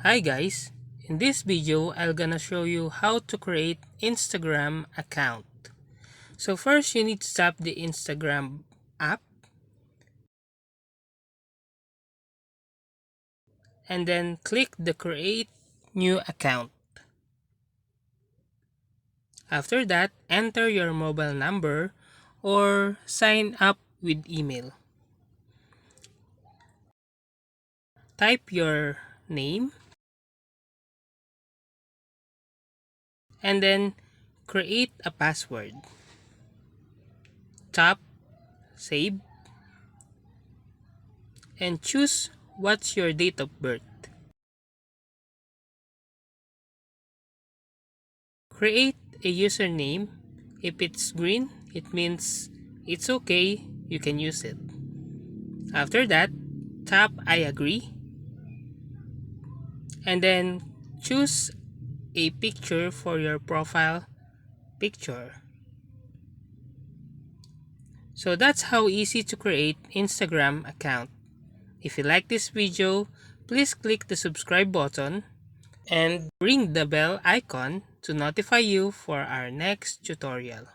Hi guys, in this video I'm gonna show you how to create Instagram account. So first you need to tap the Instagram app and then click the create new account. After that, enter your mobile number or sign up with email. Type your name and then create a password. Tap save and choose what's your date of birth. Create a username. If it's green, it means it's okay, you can use it. After that, tap I agree and then choose a picture for your profile picture. So that's how easy to create Instagram account. If you like this video, please click the subscribe button and ring the bell icon to notify you for our next tutorial.